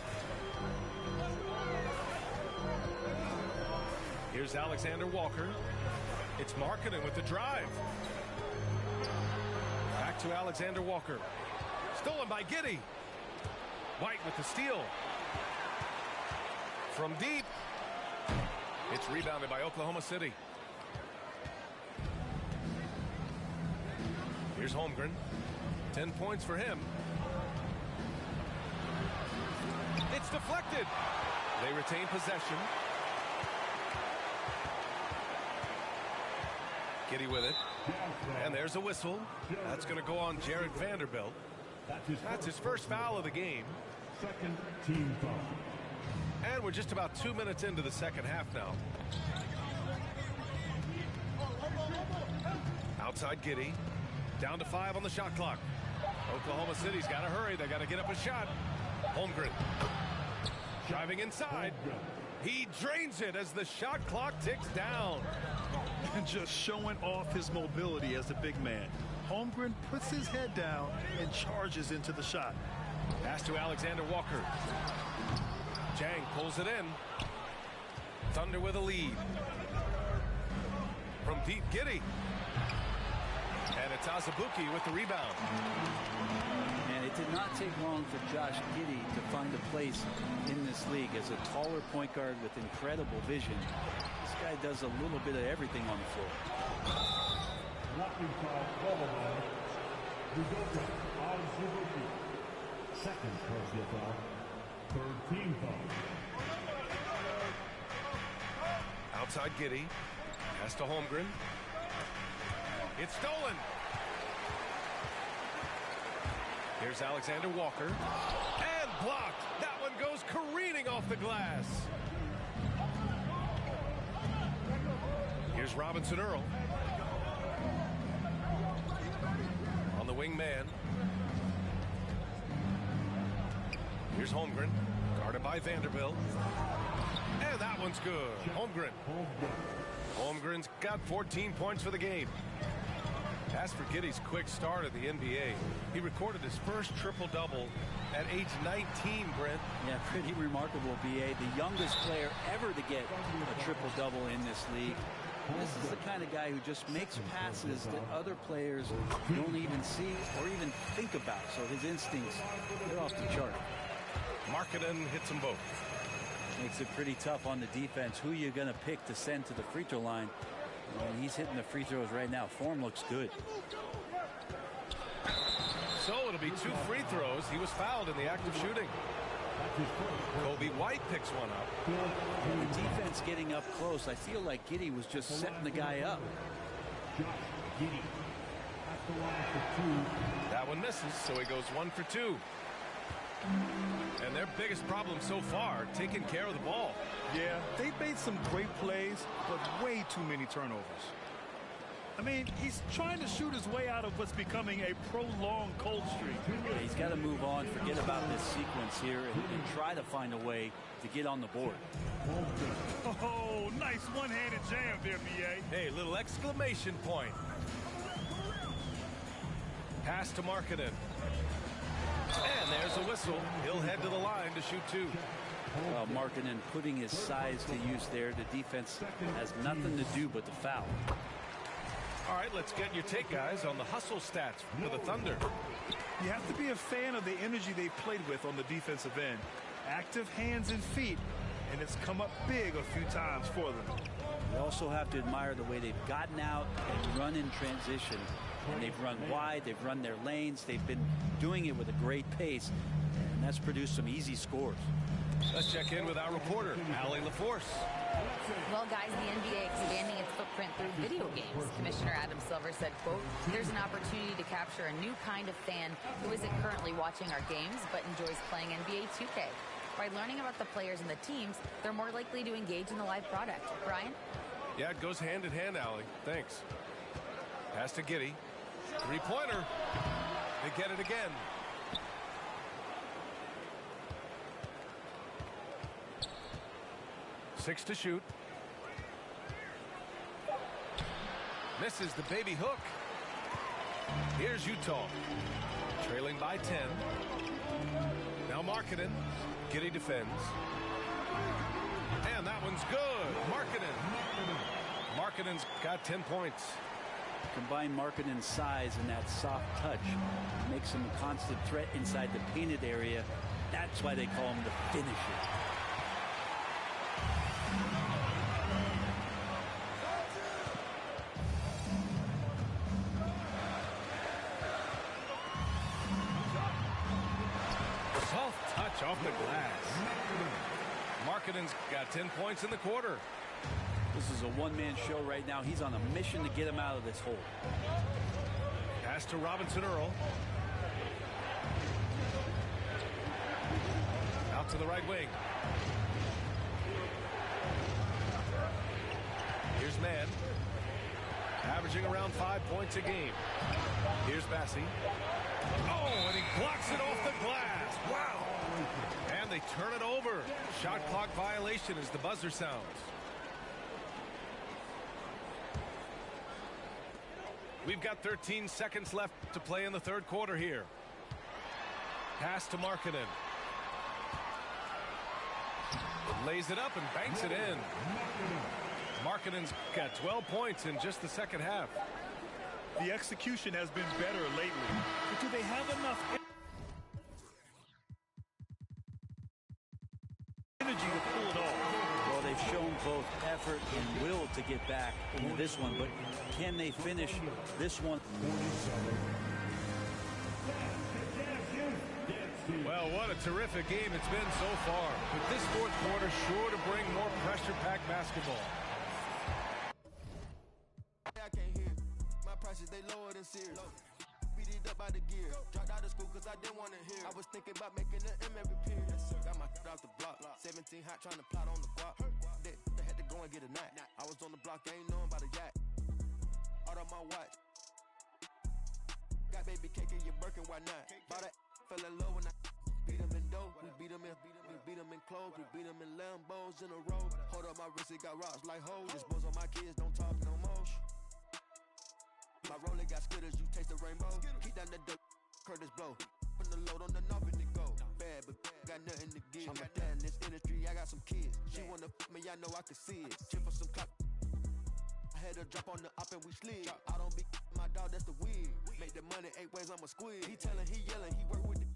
Here's Alexander Walker. It's Markkanen with the drive. Back to Alexander Walker. Stolen by Giddy. White with the steal. From deep. It's rebounded by Oklahoma City. Here's Holmgren. 10 points for him. It's deflected. They retain possession. Giddy with it. And there's a whistle. That's going to go on Jared Vanderbilt. That's his first foul of the game. Second team foul. And we're just about 2 minutes into the second half now. Outside Giddy. Down to 5 on the shot clock. Oklahoma City's got to hurry. They got to get up a shot. Holmgren. Driving inside. He drains it as the shot clock ticks down. And just showing off his mobility as a big man. Holmgren puts his head down and charges into the shot. Pass to Alexander Walker. Jang pulls it in. Thunder with a lead. From Pete Giddy. And it's Azubuike with the rebound. And it did not take long for Josh Giddy to find a place in this league as a taller point guard with incredible vision. This guy does a little bit of everything on the floor. Walking foul, double line. Udoka Azubuike. Second personal foul. Third team foul. Outside Giddy. Pass to Holmgren. It's stolen. Here's Alexander Walker. And blocked. That one goes careening off the glass. Here's Robinson Earl. On the wing man. Here's Holmgren. Guarded by Vanderbilt. And that one's good. Holmgren. Holmgren's got 14 points for the game. As for Giddey's quick start at the NBA, he recorded his first triple-double at age 19, Brent. Yeah, pretty remarkable, B.A. The youngest player ever to get a triple-double in this league. This is the kind of guy who just makes passes that other players don't even see or even think about. So his instincts, they're off the chart. Markkanen hits them both. Makes it pretty tough on the defense. Who you going to pick to send to the free throw line? And he's hitting the free throws right now. Form looks good. So it'll be 2 free throws. He was fouled in the act of shooting. Kobe White picks one up. The defense getting up close. I feel like Giddey was just setting the guy up. That one misses, so he goes 1 for 2. And their biggest problem so far, taking care of the ball. Yeah, they've made some great plays, but way too many turnovers. I mean, he's trying to shoot his way out of what's becoming a prolonged cold streak. Yeah, he's got to move on, forget about this sequence here, and try to find a way to get on the board. Oh, nice one-handed jam there, B.A. Hey, little exclamation point. Pass to Markkanen. And there's a whistle. He'll head to the line to shoot 2. Well, Markkanen putting his size to use there. The defense has nothing to do but to foul. All right, let's get your take, guys, on the hustle stats for the Thunder. You have to be a fan of the energy they played with on the defensive end. Active hands and feet, and it's come up big a few times for them. You also have to admire the way they've gotten out and run in transition. And they've run wide, they've run their lanes, they've been doing it with a great pace, and that's produced some easy scores. Let's check in with our reporter, Allie LaForce. Well, guys, the NBA expanding its footprint through video games. Commissioner Adam Silver said, quote, "There's an opportunity to capture a new kind of fan who isn't currently watching our games but enjoys playing NBA 2K. By learning about the players and the teams, they're more likely to engage in the live product." Brian? Yeah, it goes hand in hand, Allie. Thanks. Pass to Giddey. Three-pointer. They get it again. Six to shoot. Misses the baby hook. Here's Utah. Trailing by 10. Now Markkanen. Giddey defends. And that one's good. Markkanen. Markkanen's got 10 points. Combine Markkanen's size and that soft touch makes him a constant threat inside the painted area. That's why they call him the finisher. Soft touch off the glass. Markkanen's got 10 points in the quarter. This is a one-man show right now. He's on a mission to get him out of this hole. Pass to Robinson Earl. Out to the right wing. Here's Mann. Averaging around 5 points a game. Here's Bassey. Oh, and he blocks it off the glass. Wow. And they turn it over. Shot clock violation as the buzzer sounds. We've got 13 seconds left to play in the third quarter here. Pass to Markkanen. Lays it up and banks it in. Markkanen's got 12 points in just the second half. The execution has been better lately. But do they have enough energy to pull it off? Well, they've shown both effort and will to get back into this one, but can they finish this one? Well, what a terrific game it's been so far. With this fourth quarter sure to bring more pressure-packed basketball. I can't hear my prices, they lower than serious. Beat it up by the gear. Dropped out of school cause I didn't want to hear. I was thinking about making an M every period. Got my off the block. 17 hot trying to plot on the guap. They had to go and get a knot. I was on the block, ain't knowing about a yacht. Out on my watch. Got baby cake in your Birkin, why not? Bought that, fell in love when I beat him in dough. We beat him in clothes. We beat him in Lambos in a row. Hold up my wrist, it got rocks like hoes. Dispose on my kids, don't talk no more. My roller got skitters, you taste the rainbow. Keep down the dope, Curtis blow. Put the load on the knob and it go. Bad, but got nothing to give. I'm a dad in this industry, I got some kids. She wanna f me, I know I can see it. Chip for some clock. I had her drop on the up and we slid. I don't be my dog, that's the wig. Make the money 8 ways, I'm a squid. He tellin', he yellin', he work with the.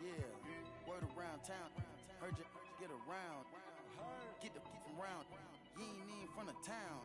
Yeah, word around town. Heard you get around. Get the f around. You ain't in front of town.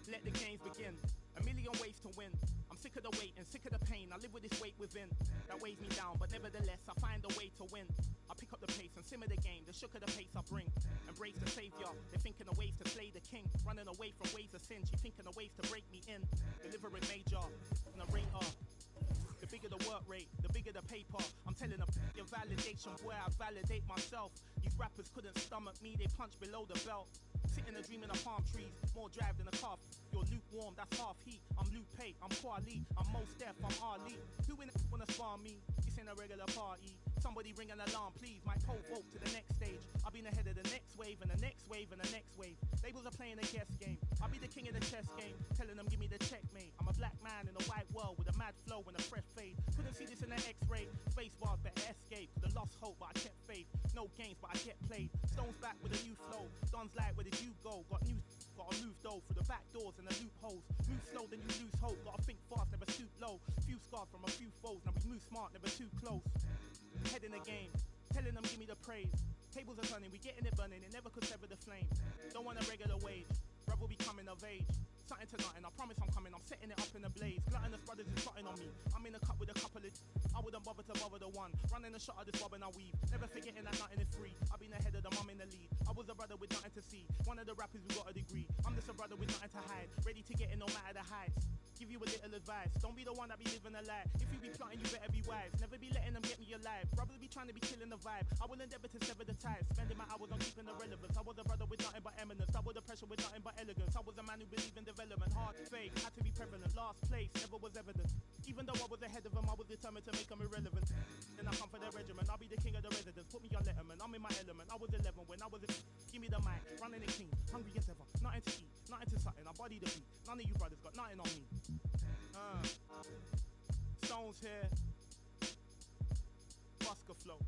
Let the games begin. A million ways to win. I'm sick of the wait and sick of the pain. I live with this weight within that weighs me down, but nevertheless I find a way to win. I pick up the pace and simmer the game. The shook of the pace I bring. Embrace the savior. They're thinking of ways to slay the king. Running away from ways of sin. She thinking of ways to break me in. Delivering major, narrator. The bigger the work rate, the bigger the paper. I'm telling them your validation, boy, I validate myself. These rappers couldn't stomach me, they punch below the belt. Sitting and dreaming of palm trees, more drive than a calf. You're lukewarm, that's half heat. I'm Lupe, I'm Kweli, I'm Mos Def, I'm Ali. Who in the wanna spar me? This ain't a regular party. Somebody ring an alarm, please. My pole vote to the next stage. I've been ahead of the next wave and the next wave and the next wave. Labels are playing a guess game. I'll be the king of the chess game, telling them give me the checkmate. I'm a black man in a white world with a mad flow and a fresh fade. Couldn't see this in an X-ray. Space bars, better escape. Could've lost hope, but I kept faith. No games, but I get played. Stones back with a new flow. Don's like, where did you go? Gotta move though through the back doors and the loopholes. Move slow, then you lose hope. Gotta think fast, never stoop low. Few scars from a few foes. Now we move smart, never too close. Head in the game, telling them give me the praise. Tables are turning, we getting it burning. It never could sever the flame. Don't want a regular wage. Brother be coming of age. Something to nothing, I promise I'm coming. I'm setting it up in a blaze. Gluttonous brothers is plotting on me. I'm in a cup with a couple of. I wouldn't bother to bother the one. Running a shot of this bob and I weave. Never forgetting that nothing is free. I've been ahead of the mum in the lead. I was a brother with nothing to see. One of the rappers who got a degree. I'm just a brother with nothing to hide. Ready to get in no matter the heights. Give you a little advice. Don't be the one that be living a lie. If you be plotting, you better be wise. Never be letting them get me alive. Brothers be trying to be killing the vibe. I will endeavor to sever the ties. Spending my hours on keeping the relevance. I was a brother with nothing but eminence. I was the pressure with nothing but elegance. I was a man who believed in development. Hard faith, had to be prevalent. Last place, never was evident. Even though I was ahead of them, I was determined to make them irrelevant. Then I come for their regiment. I'll be the king of the residence. Put me on Letterman. I'm in my element. I was 11 when I was a. Give me the mic, running it clean. Hungry as ever. Nothing to eat, nothing to something. I body the beat. None of you brothers got nothing on me. Stones here. Busker flow.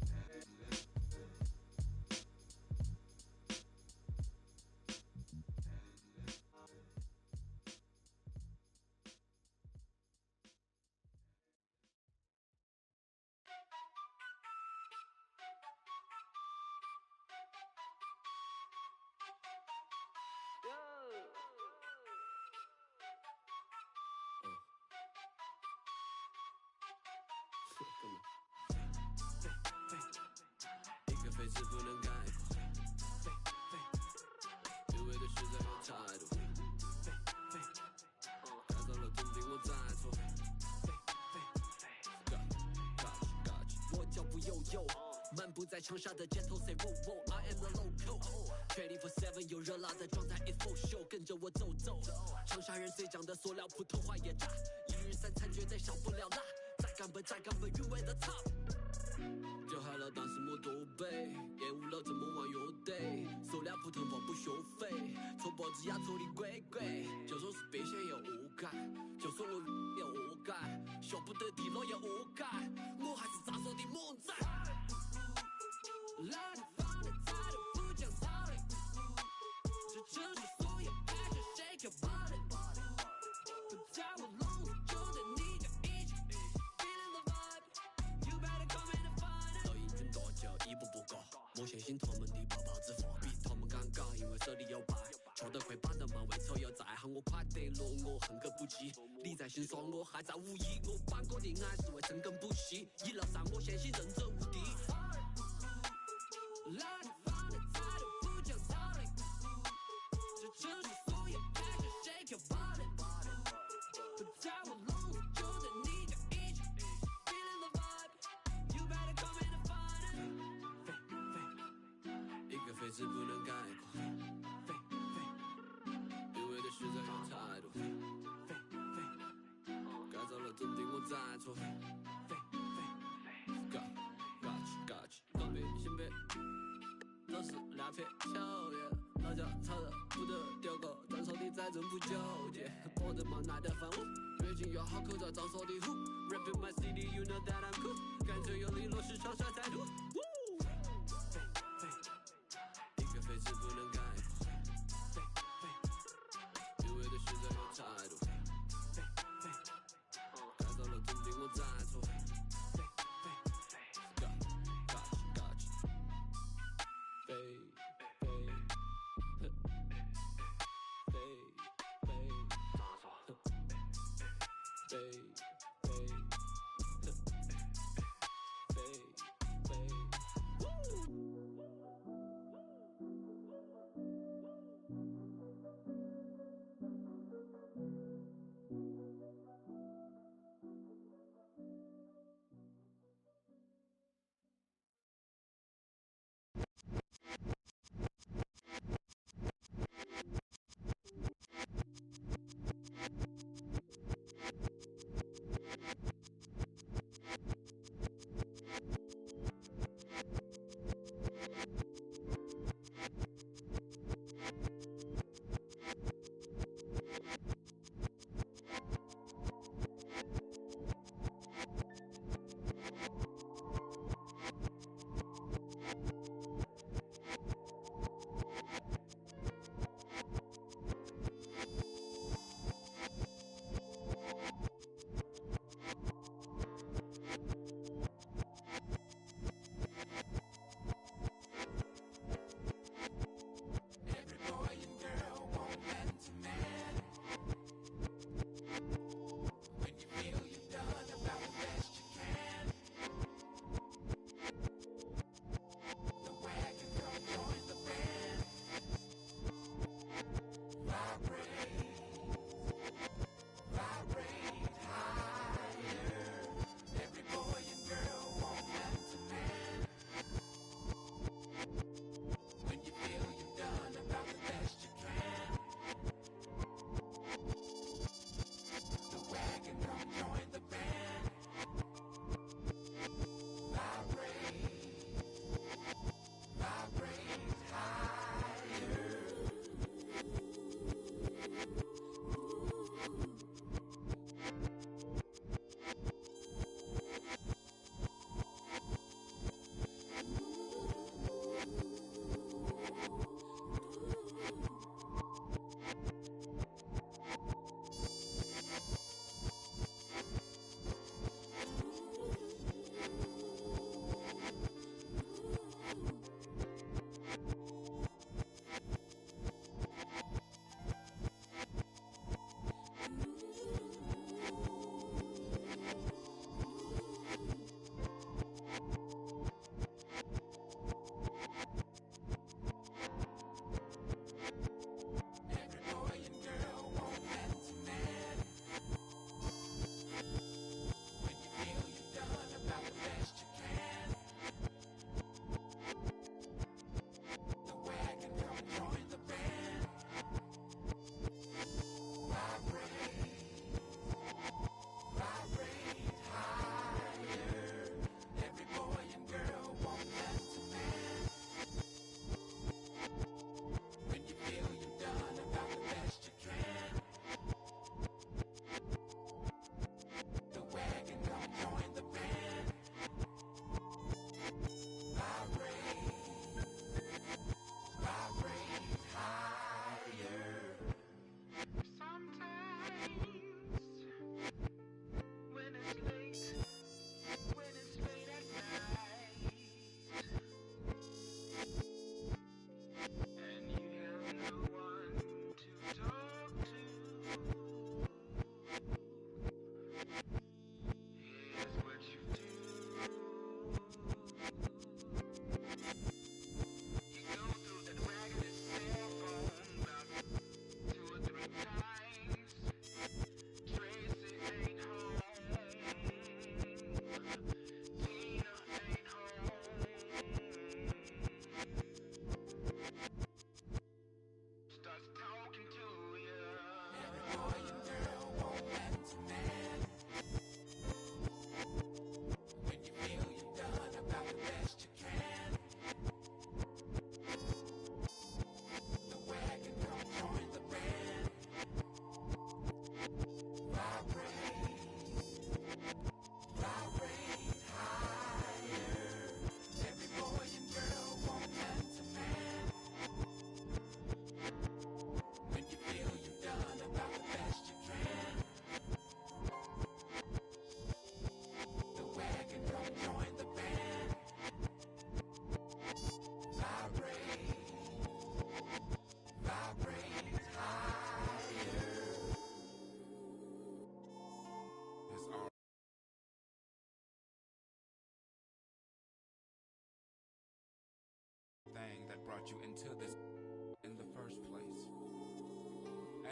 漫步在长沙的街头 ，say wow wow，I am the local。24/7有热辣的状态 ，it's for show， 跟着我走走。长沙人最讲的塑料，普通话也炸，一日三餐绝对少不了辣。再干杯，再干杯，韵味的 top。就嗨了，但是没多杯，厌恶了这么玩乐队。塑料普通话不收费，抽脖子压处理鬼鬼。就算是变现也恶改，就算我也恶改，学不得地了也恶改，我还是咋说的猛仔。来自放的态度不讲道理，这城市所有爱着谁叫 body， 不在我笼子就得你就一起 feeling the vibe，you better come in and find it。老英俊大叫一步步高，莫相信他们的泡泡之话，比他们尴尬，因为手里有牌，做得快把人嘛为错又再喊我快得落，我恨根不起。你在心说我还在无意，我把我的爱是为深根不息。一路上我相信人者无敌。来你放的态度不讲道理，这城市所有开着谁可把你？不在我笼子就在你家一起 ，feeling the vibe，you better come in and find it。一个废字不能概括，一味的实在有态度，改造了真的我在错。东北新北都是两片秋叶，老家炒的不得丢个，专说的再真不纠结，我的妈耐得烦我，越近越好口罩张说的虎 ，Rapping my city you know that I'm cool， 干脆用力落实长沙态度。一个废字不能概括，一味的实在有态度，改造了真的我在错。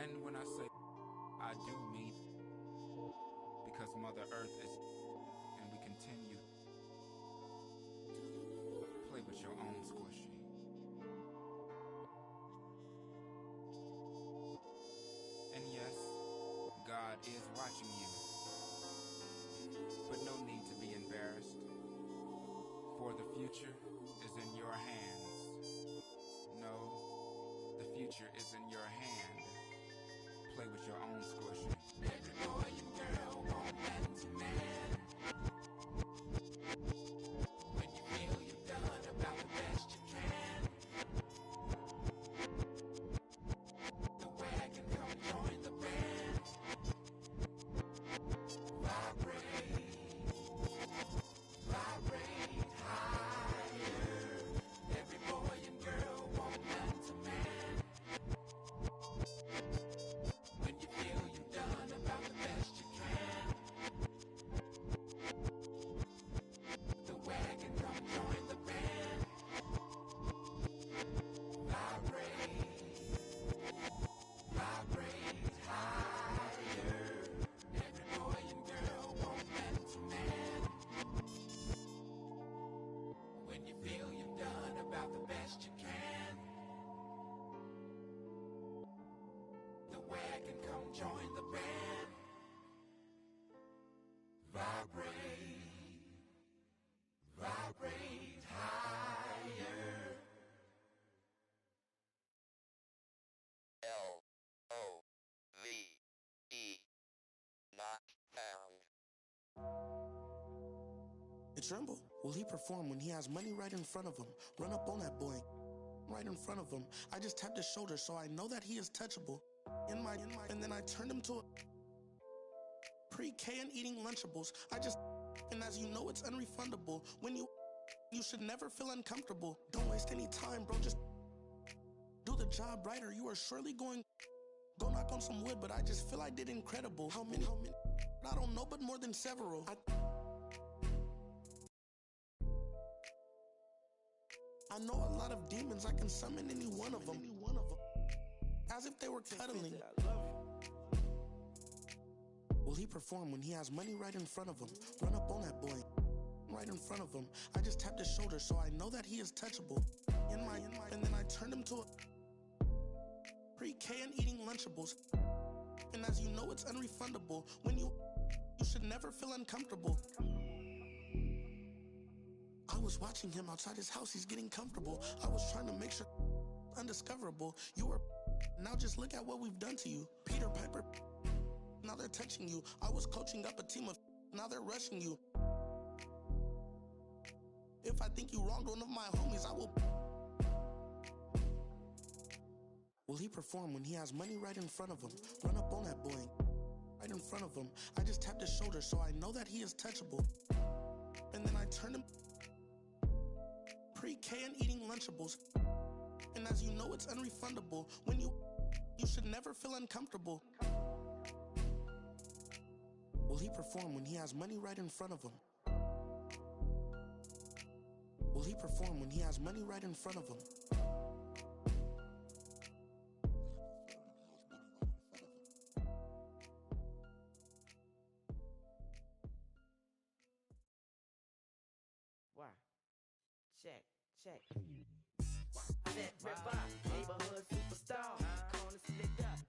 And when I say I do mean, because Mother Earth is, and we continue. Play with your own squishy. And yes, God is watching you. But no need to be embarrassed, for the future is in your hands. No, the future is in your hand. Play with your own squishy. Every boy and girl want man to man. When you feel you've done about the best you can, the wagon come join the band. Vibrate, vibrate higher. Every boy and girl want man to man. When you feel you've done about the best you can, the wagon come join the band. Vibrate, vibrate higher. Every boy and girl want man to man. When you feel you've done about the best you can, the wagon come join the band. Vibrate, vibrate higher. L-O-V-E, not found. It's Tremble. Will he perform when he has money right in front of him? Run up on that boy. Right in front of him. I just tapped his shoulder so I know that he is touchable. And then I turned him to a pre-K and eating Lunchables. And as you know, it's unrefundable. When you should never feel uncomfortable. Don't waste any time, bro. Just do the job right or you are surely going. Go knock on some wood, but I just feel I did incredible. How many? I don't know, but more than several. I know a lot of demons, I can summon any one of them. As if they were cuddling. Will he perform when he has money right in front of him? Run up on that boy. Right in front of him. I just tapped his shoulder so I know that he is touchable. And then I turned him to a pre-K and eating Lunchables. And as you know, it's unrefundable. When you should never feel uncomfortable. I was watching him outside his house, he's getting comfortable. I was trying to make sure undiscoverable. You were, now just look at what we've done to you. Peter Piper, now they're touching you. I was coaching up a team of, now they're rushing you. If I think you wronged one of my homies, I will. Will he perform when he has money right in front of him? Run up on that boy. Right in front of him. I just tapped his shoulder so I know that he is touchable. And then I turned him pre-K and eating Lunchables. And as you know, it's unrefundable. When you should never feel uncomfortable. Will he perform when he has money right in front of him? Will he perform when he has money right in front of him? Why? Check. Set rip by neighborhood superstar. Corner slick up.